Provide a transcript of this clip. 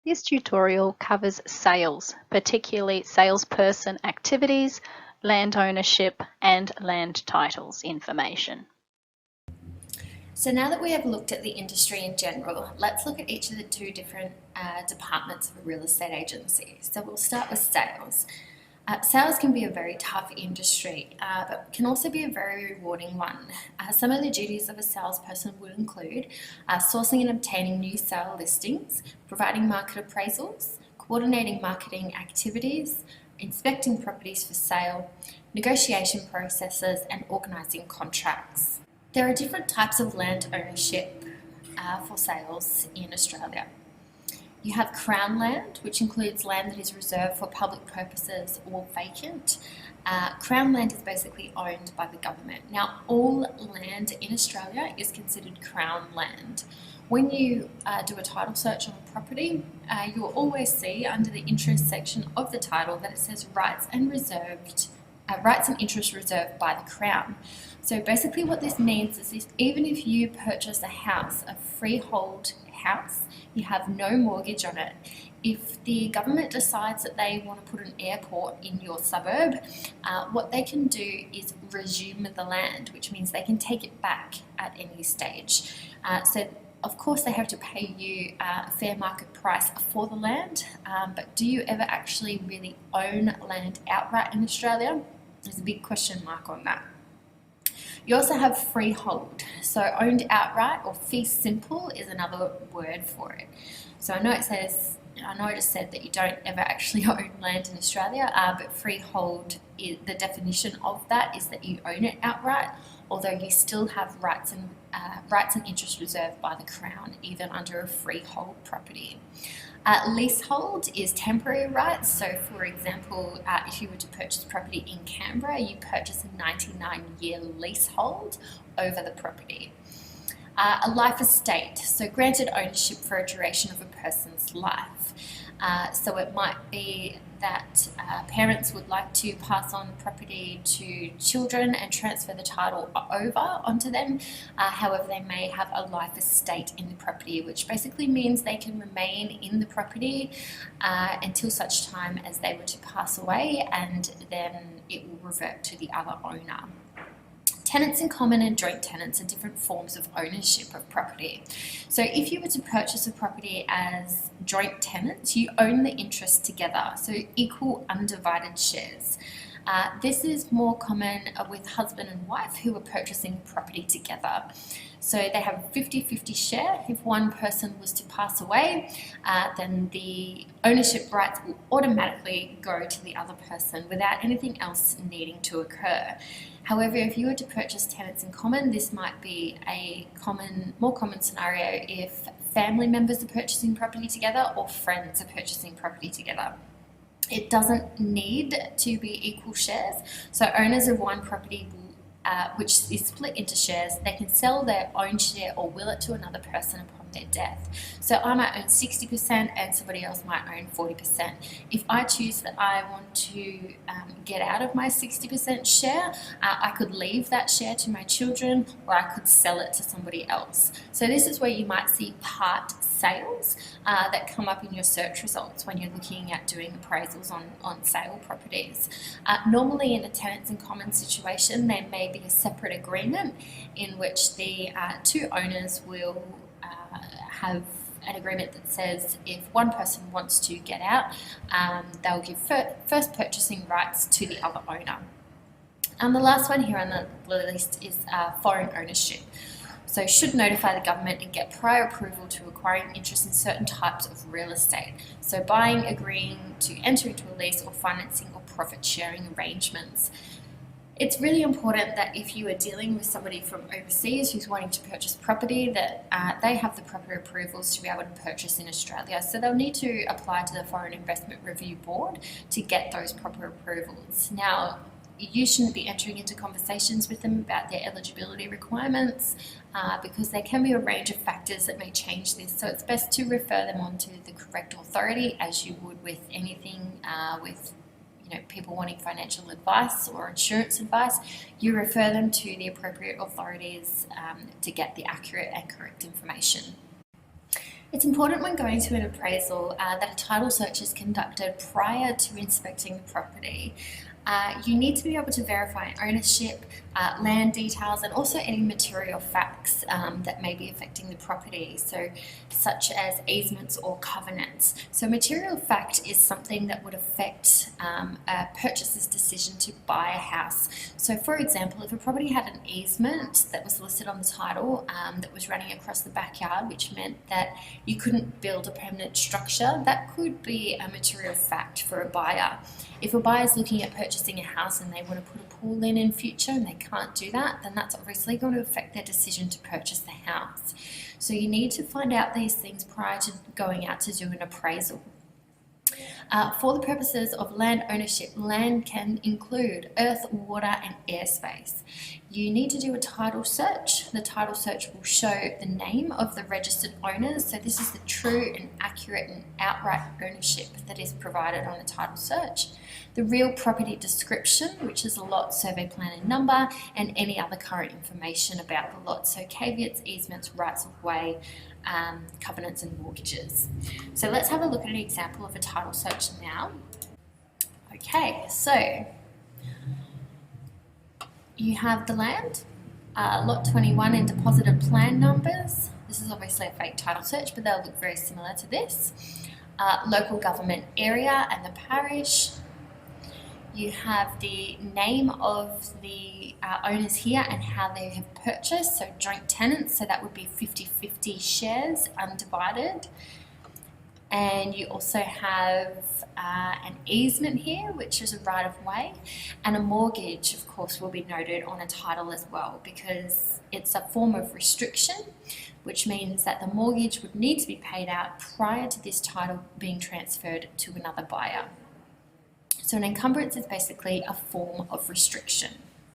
This tutorial covers sales, particularly salesperson activities, land ownership and land titles information. So now that we have looked at the industry in general, let's look at each of the two different departments of a real estate agency. So we'll start with sales. Sales can be a very tough industry, but can also be a very rewarding one. Some of the duties of a salesperson would include sourcing and obtaining new sale listings, providing market appraisals, coordinating marketing activities, inspecting properties for sale, negotiation processes, and organising contracts. There are different types of land ownership for sales in Australia. You have Crown land, which includes land that is reserved for public purposes or vacant. Crown land is basically owned by the government. Now, all land in Australia is considered Crown land. When you do a title search on a property, you will always see under the interest section of the title that it says rights and interest reserved by the Crown. So basically what this means is even if you purchase a house, a freehold house, you have no mortgage on it. If the government decides that they want to put an airport in your suburb, what they can do is resume the land, which means they can take it back at any stage. So of course they have to pay you a fair market price for the land, but do you ever actually really own land outright in Australia? There's a big question mark on that. You also have freehold, so owned outright or fee simple is another word for it. So I know it just said that you don't ever actually own land in Australia, but freehold, the definition of that is that you own it outright, although you still have rights and interest reserved by the Crown, even under a freehold property. Leasehold is temporary rights. So, for example, if you were to purchase property in Canberra, you purchase a 99-year leasehold over the property. A life estate, so granted ownership for a duration of a person's life. So it might be that parents would like to pass on property to children and transfer the title over onto them. However, they may have a life estate in the property, which basically means they can remain in the property until such time as they were to pass away, and then it will revert to the other owner. Tenants in common and joint tenants are different forms of ownership of property. So if you were to purchase a property as joint tenants, you own the interest together, so equal undivided shares. This is more common with husband and wife who are purchasing property together. So they have a 50-50 share. If one person was to pass away, then the ownership rights will automatically go to the other person without anything else needing to occur. However, if you were to purchase tenants in common, this might be a more common scenario if family members are purchasing property together or friends are purchasing property together. It doesn't need to be equal shares. So owners of one property which is split into shares, they can sell their own share or will it to another person upon their death. So I might own 60% and somebody else might own 40%. If I choose that I want to get out of my 60% share, I could leave that share to my children, or I could sell it to somebody else. So this is where you might see part sales that come up in your search results when you're looking at doing appraisals on sale properties. Normally in a tenants in common situation, there may be a separate agreement in which the two owners will have an agreement that says if one person wants to get out, they'll give first purchasing rights to the other owner. And the last one here on the list is foreign ownership. So should notify the government and get prior approval to acquiring interest in certain types of real estate. So buying, agreeing to enter into a lease, or financing or profit sharing arrangements. It's really important that if you are dealing with somebody from overseas who's wanting to purchase property, that they have the proper approvals to be able to purchase in Australia. So they'll need to apply to the Foreign Investment Review Board to get those proper approvals. Now, you shouldn't be entering into conversations with them about their eligibility requirements because there can be a range of factors that may change this. So it's best to refer them on to the correct authority, as you would with anything with people wanting financial advice or insurance advice. You refer them to the appropriate authorities to get the accurate and correct information. It's important when going to an appraisal that a title search is conducted prior to inspecting the property. You need to be able to verify ownership, land details, and also any material facts that may be affecting the property, so such as easements or covenants. So material fact is something that would affect a purchaser's decision to buy a house. So for example, if a property had an easement that was listed on the title that was running across the backyard, which meant that you couldn't build a permanent structure, that could be a material fact for a buyer. If a buyer is looking at purchasing a house and they want to put a pool in future and they can't do that, then that's obviously going to affect their decision to purchase the house. So you need to find out these things prior to going out to do an appraisal. For the purposes of land ownership, land can include earth, water and airspace. You need to do a title search. The title search will show the name of the registered owners, so this is the true and accurate and outright ownership that is provided on a title search. The real property description, which is a lot, survey plan and number, and any other current information about the lot, so caveats, easements, rights of way, covenants and mortgages. So let's have a look at an example of a title search now. Okay, so you have the land, lot 21 and deposited plan numbers. This is obviously a fake title search, but they'll look very similar to this. Local government area and the parish. You have the name of the owners here and how they have purchased, so joint tenants, so that would be 50-50 shares, undivided. And you also have an easement here, which is a right of way, and a mortgage, of course, will be noted on a title as well, because it's a form of restriction, which means that the mortgage would need to be paid out prior to this title being transferred to another buyer. So an encumbrance is basically a form of restriction.